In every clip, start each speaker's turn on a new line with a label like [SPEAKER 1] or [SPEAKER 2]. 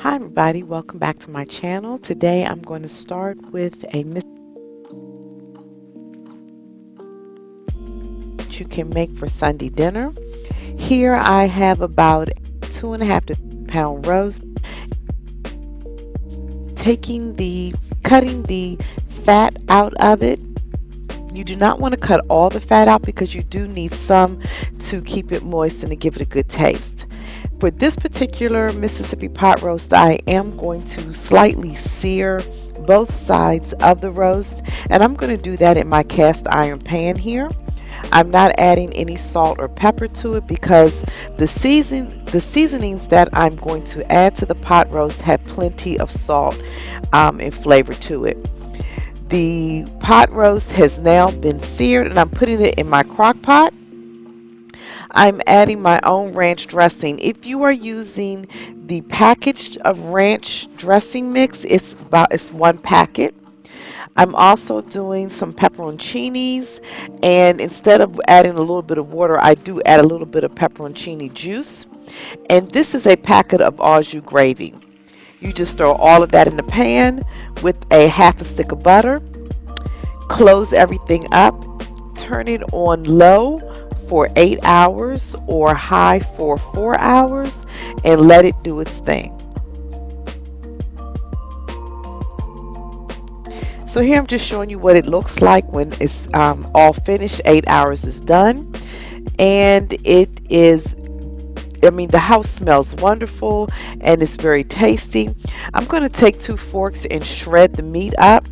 [SPEAKER 1] Hi everybody, welcome back to my channel. Today I'm going to start with a you can make for Sunday dinner. Here I have about 2.5 to 3 pound roast. Cutting the fat out of it. You do not want to cut all the fat out because you do need some to keep it moist and to give it a good taste. For this particular Mississippi pot roast, I am going to slightly sear both sides of the roast, and I'm going to do that in my cast iron pan here. I'm not adding any salt or pepper to it because the seasonings that I'm going to add to the pot roast have plenty of salt and flavor to it. The pot roast has now been seared and I'm putting it in my crock pot. I'm adding my own ranch dressing. If you are using the packaged of ranch dressing mix, it's one packet. I'm also doing some pepperoncinis, and instead of adding a little bit of water, I do add a little bit of pepperoncini juice. And this is a packet of Au Jus Gravy. You just throw all of that in the pan with a half a stick of butter, close everything up, turn it on low for 8 hours or high for 4 hours, and let it do its thing. So here I'm just showing you what it looks like when it's all finished. 8 hours is done, and it is, I mean, the house smells wonderful and it's very tasty. I'm going to take 2 forks and shred the meat up.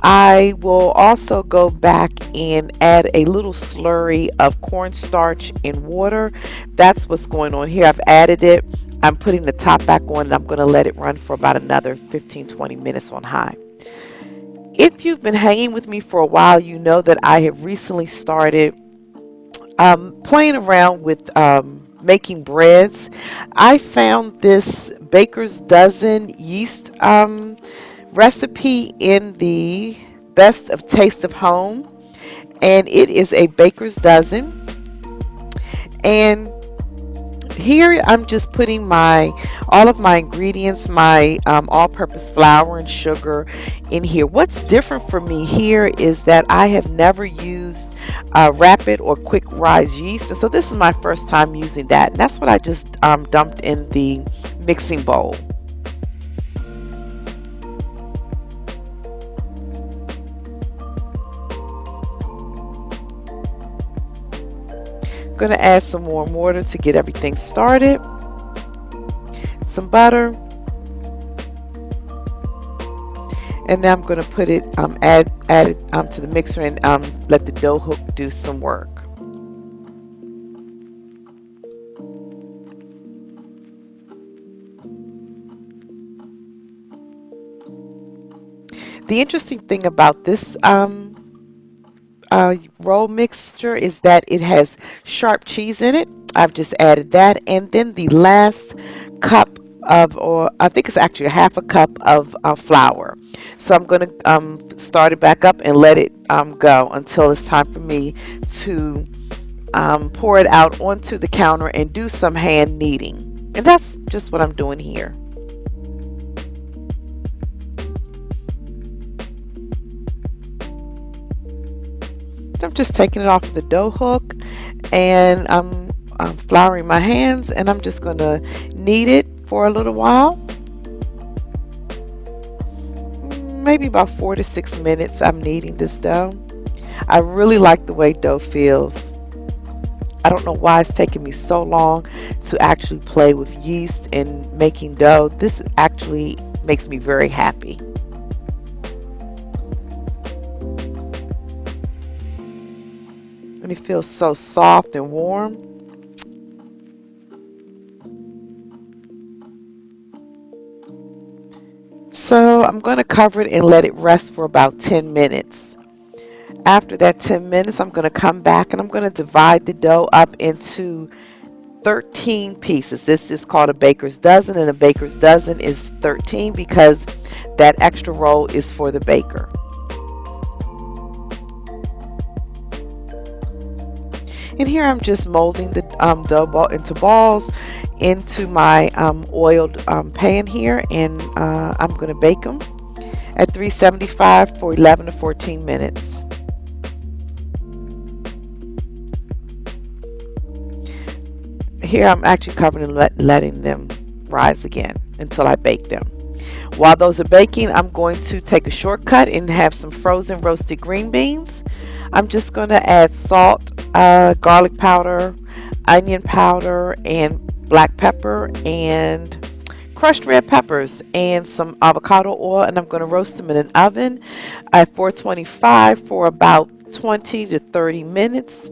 [SPEAKER 1] I will also go back and add a little slurry of cornstarch in water. That's what's going on here. I've added it. I'm putting the top back on and I'm going to let it run for about another 15-20 minutes on high. If you've been hanging with me for a while, you know that I have recently started playing around with making breads. I found this Baker's Dozen yeast recipe in the Best of Taste of Home, and it is a baker's dozen. And here I'm just putting my all of my ingredients, my all-purpose flour and sugar in here. What's different for me here is that I have never used rapid or quick rise yeast, and so this is my first time using that, and that's what I just dumped in the mixing bowl. Going to add some warm water to get everything started, some butter, and now I'm going to put it add it to the mixer and let the dough hook do some work. The interesting thing about this roll mixture is that it has sharp cheese in it. I've just added that, and then the last cup of, or I think it's actually a half a cup of flour. So I'm going to start it back up and let it go until it's time for me to pour it out onto the counter and do some hand kneading. And that's just what I'm doing here. So I'm just taking it off of the dough hook, and I'm flouring my hands, and I'm just going to knead it for a little while. Maybe about 4 to 6 minutes I'm kneading this dough. I really like the way dough feels. I don't know why it's taking me so long to actually play with yeast and making dough. This actually makes me very happy. And it feels so soft and warm. So I'm going to cover it and let it rest for about 10 minutes. After that 10 minutes, I'm going to come back and I'm going to divide the dough up into 13 pieces. This is called a baker's dozen, and a baker's dozen is 13 because that extra roll is for the baker. And here I'm just molding the dough ball into balls into my oiled pan here, and I'm going to bake them at 375 for 11 to 14 minutes. Here I'm actually covering and letting them rise again until I bake them. While those are baking, I'm going to take a shortcut and have some frozen roasted green beans. I'm just going to add salt, garlic powder, onion powder, and black pepper, and crushed red peppers, and some avocado oil, and I'm going to roast them in an oven at 425 for about 20 to 30 minutes.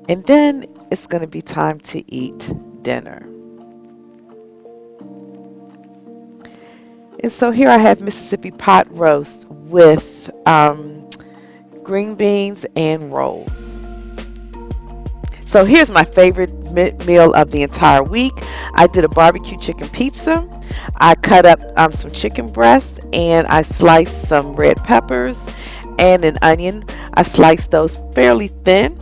[SPEAKER 1] And then it's going to be time to eat dinner. And so here I have Mississippi pot roast with green beans and rolls. So here's my favorite meal of the entire week. I did a barbecue chicken pizza. I cut up some chicken breasts, and I sliced some red peppers and an onion. I sliced those fairly thin.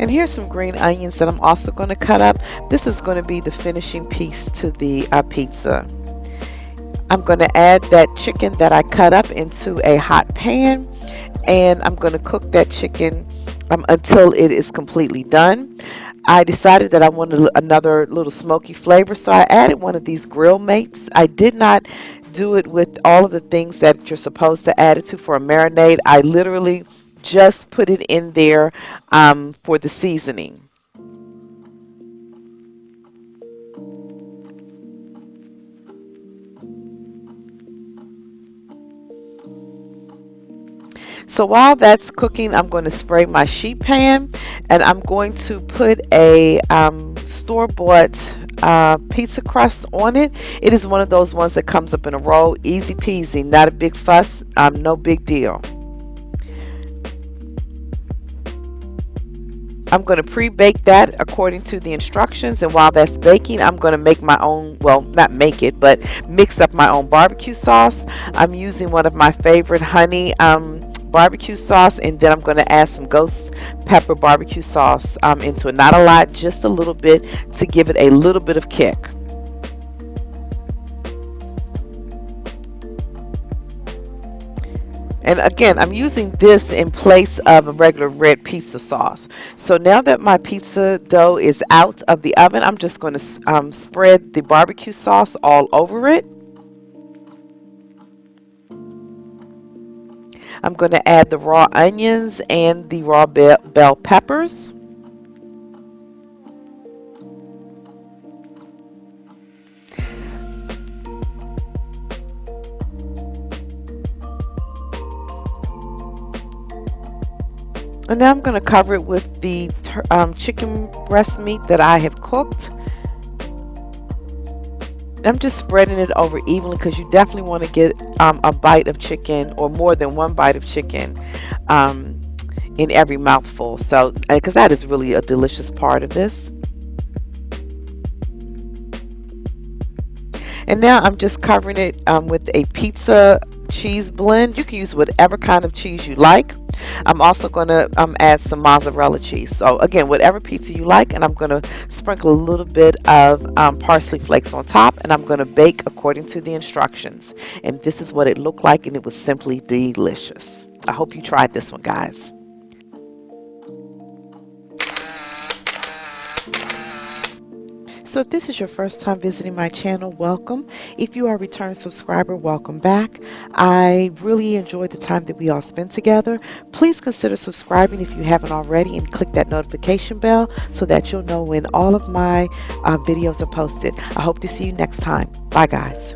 [SPEAKER 1] And here's some green onions that I'm also going to cut up. This is going to be the finishing piece to the pizza. I'm going to add that chicken that I cut up into a hot pan, and I'm going to cook that chicken until it is completely done. I decided that I wanted another little smoky flavor, so I added one of these grill mates. I did not do it with all of the things that you're supposed to add it to for a marinade. I literally just put it in there for the seasoning. So while that's cooking, I'm going to spray my sheet pan, and I'm going to put a store-bought pizza crust on it. It is one of those ones that comes up in a roll, easy peasy, not a big fuss, no big deal. I'm going to pre-bake that according to the instructions, and while that's baking, I'm going to make my own, well, not make it, but mix up my own barbecue sauce. I'm using one of my favorite honey barbecue sauce, and then I'm going to add some ghost pepper barbecue sauce into it. Not a lot, just a little bit to give it a little bit of kick. And again, I'm using this in place of a regular red pizza sauce. So now that my pizza dough is out of the oven, I'm just going to spread the barbecue sauce all over it. I'm going to add the raw onions and the raw bell peppers. And now I'm going to cover it with the chicken breast meat that I have cooked. I'm just spreading it over evenly because you definitely want to get a bite of chicken, or more than one bite of chicken, in every mouthful. So, because that is really a delicious part of this. And now I'm just covering it with a pizza cheese blend. You can use whatever kind of cheese you like. I'm also going to add some mozzarella cheese. So again, whatever pizza you like, and I'm going to sprinkle a little bit of parsley flakes on top, and I'm going to bake according to the instructions. And this is what it looked like, and it was simply delicious. I hope you tried this one, guys. So if this is your first time visiting my channel, welcome. If you are a return subscriber, welcome back. I really enjoyed the time that we all spent together. Please consider subscribing if you haven't already, and click that notification bell so that you'll know when all of my videos are posted. I hope to see you next time. Bye, guys.